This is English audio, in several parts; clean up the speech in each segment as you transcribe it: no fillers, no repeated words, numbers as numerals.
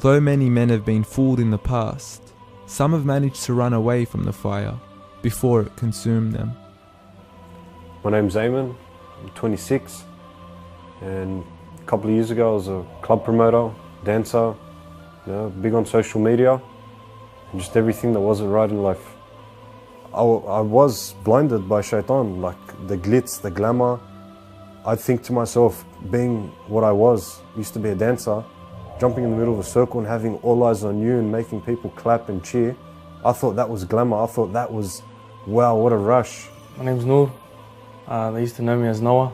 Although many men have been fooled in the past, some have managed to run away from the fire before it consumed them. My name's Eamon, I'm 26, and a couple of years ago I was a club promoter, dancer, big on social media, and just everything that wasn't right in life. I was blinded by shaitan, like the glitz, the glamour. I'd think to myself, being what I was, used to be a dancer, jumping in the middle of a circle and having all eyes on you and making people clap and cheer. I thought that was glamour. I thought that was, wow, what a rush. My name's Noor. They used to know me as Noah.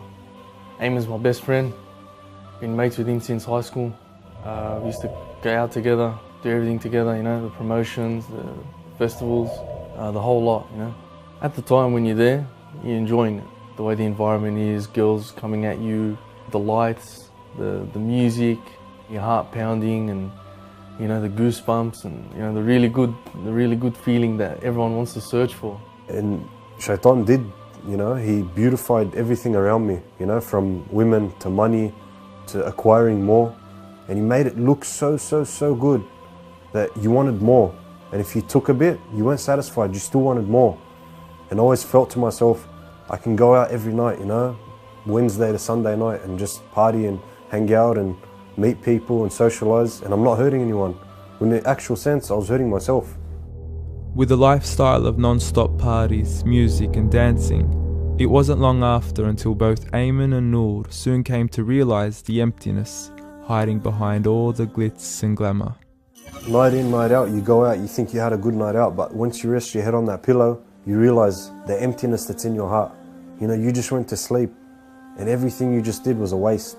Eamon's my best friend. Been mates with him since high school. We used to go out together, do everything together, the promotions, the festivals, the whole lot, At the time when you're there, you're enjoying it. The way the environment is, girls coming at you, the lights, the music, your heart pounding, and the goosebumps, and the really good feeling that everyone wants to search for. And shaitan did, he beautified everything around me, from women to money to acquiring more, and he made it look so good that you wanted more. And if you took a bit, you weren't satisfied, you still wanted more. And I always felt to myself, I can go out every night, Wednesday to Sunday night, and just party and hang out and meet people and socialise, and I'm not hurting anyone. In the actual sense, I was hurting myself. With a lifestyle of non-stop parties, music and dancing, it wasn't long after until both Eamon and Noor soon came to realise the emptiness hiding behind all the glitz and glamour. Night in, night out, you go out, you think you had a good night out, but once you rest your head on that pillow, you realise the emptiness that's in your heart. You just went to sleep, and everything you just did was a waste.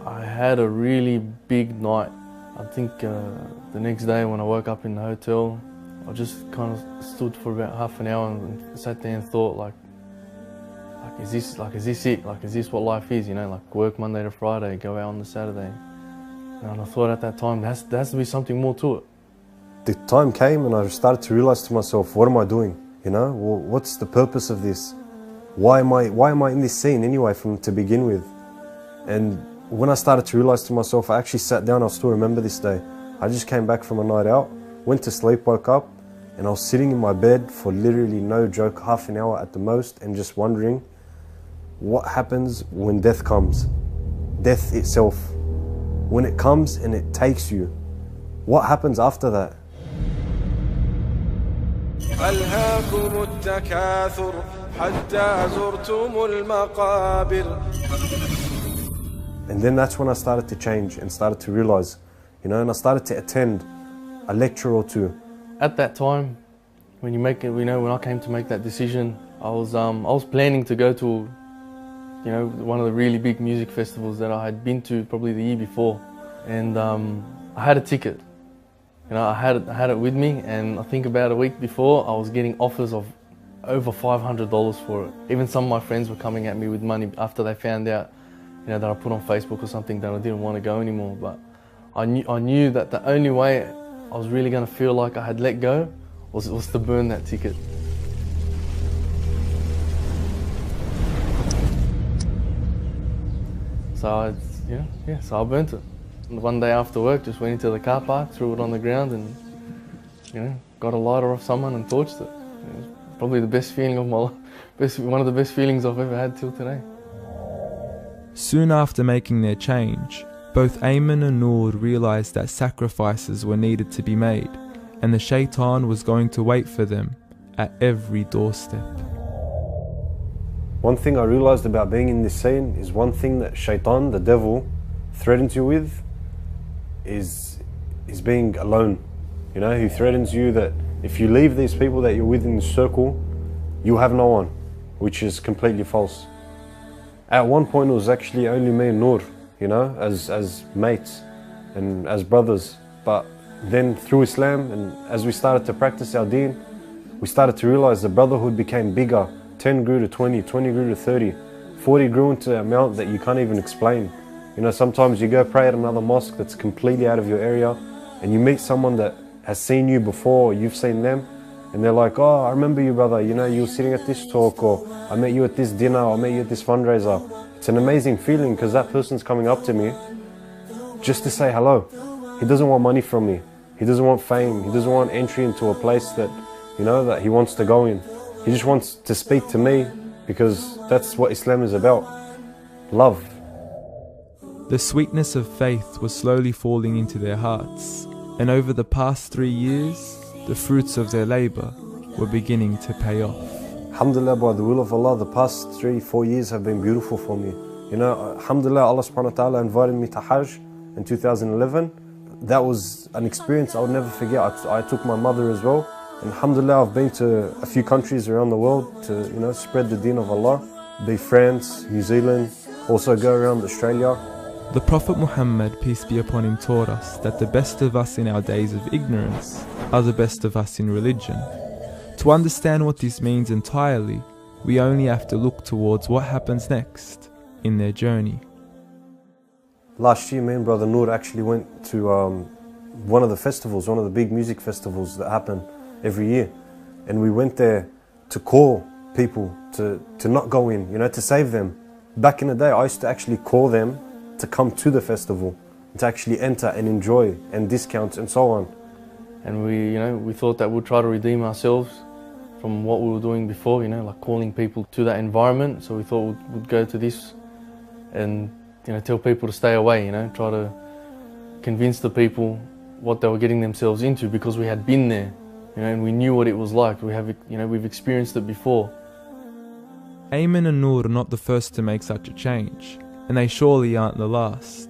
I had a really big night. I think the next day when I woke up in the hotel, I just kind of stood for about half an hour and sat there and thought, is this it? Is this what life is? Work Monday to Friday, go out on the Saturday. And I thought at that time, there has to be something more to it. The time came and I started to realise to myself, what am I doing? Well, what's the purpose of this? Why am I in this scene anyway to begin with? And when I started to realise to myself, I actually sat down, I still remember this day. I just came back from a night out, went to sleep, woke up, and I was sitting in my bed for literally, no joke, half an hour at the most, and just wondering what happens when death comes. Death itself. When it comes and it takes you, what happens after that? ألهاكم التكاثر حتى زرتم المقابر. And then that's when I started to change and started to realise, and I started to attend a lecture or two. At that time, when when I came to make that decision, I was planning to go to, one of the really big music festivals that I had been to probably the year before, and I had a ticket. I had it with me, and I think about a week before, I was getting offers of over $500 for it. Even some of my friends were coming at me with money after they found out, that I put on Facebook or something that I didn't want to go anymore. But I knew that the only way I was really going to feel like I had let go was to burn that ticket. So I burnt it. And one day after work, just went into the car park, threw it on the ground, and got a lighter off someone and torched it. It was probably the best feeling of my life, one of the best feelings I've ever had till today. Soon after making their change, both Eamon and Noor realised that sacrifices were needed to be made, and the shaitan was going to wait for them at every doorstep. One thing I realised about being in this scene is one thing that shaitan, the devil, threatens you with is being alone. He threatens you that if you leave these people that you're with in the circle, you have no one, which is completely false. At one point it was actually only me and Noor, as mates and as brothers. But then through Islam, and as we started to practice our deen, we started to realise the brotherhood became bigger. 10 grew to 20, 20 grew to 30, 40 grew into an amount that you can't even explain. Sometimes you go pray at another mosque that's completely out of your area, and you meet someone that has seen you before, or you've seen them, and they're like, oh, I remember you, brother, you were sitting at this talk, or I met you at this dinner, or I met you at this fundraiser. It's an amazing feeling because that person's coming up to me just to say hello. He doesn't want money from me. He doesn't want fame. He doesn't want entry into a place that, you know, that he wants to go in. He just wants to speak to me because that's what Islam is about. Love. The sweetness of faith was slowly falling into their hearts, and over the past 3 years, the fruits of their labour were beginning to pay off. Alhamdulillah, by the will of Allah, the past 3-4 years have been beautiful for me. You know, alhamdulillah, Allah subhanahu wa ta'ala invited me to Hajj in 2011. That was an experience I would never forget. I took my mother as well. And alhamdulillah, I've been to a few countries around the world to, you know, spread the deen of Allah. Be France, New Zealand, also go around Australia. The Prophet Muhammad, peace be upon him, taught us that the best of us in our days of ignorance are the best of us in religion. To understand what this means entirely, we only have to look towards what happens next in their journey. Last year, me and Brother Noor actually went to one of the festivals, one of the big music festivals that happen every year. And we went there to call people to not go in, you know, to save them. Back in the day, I used to actually call them to come to the festival, to actually enter and enjoy and discounts and so on. And we thought that we'd try to redeem ourselves from what we were doing before, you know, like calling people to that environment. So we thought we'd go to this and, you know, tell people to stay away, you know, try to convince the people what they were getting themselves into, because we had been there, you know, and we knew what it was like. We've experienced it before. Ayman and Noor are not the first to make such a change, and they surely aren't the last.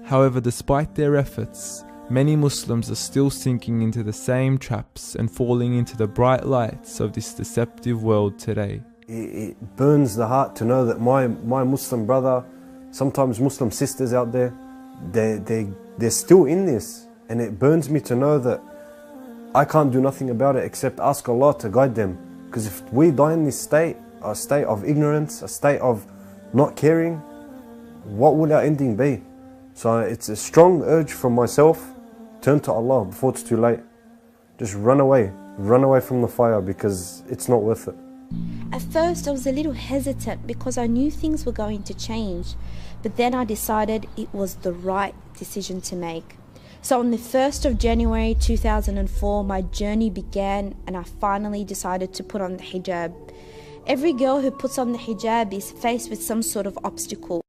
However, despite their efforts, many Muslims are still sinking into the same traps and falling into the bright lights of this deceptive world today. It burns the heart to know that my Muslim brother, sometimes Muslim sisters out there, they're still in this. And it burns me to know that I can't do nothing about it except ask Allah to guide them. Because if we die in this state, a state of ignorance, a state of not caring, what will our ending be? So it's a strong urge from myself, turn to Allah before it's too late. Just run away from the fire, because it's not worth it. At first I was a little hesitant because I knew things were going to change, but then I decided it was the right decision to make. So on the 1st of January 2004, my journey began, and I finally decided to put on the hijab. Every girl who puts on the hijab is faced with some sort of obstacle.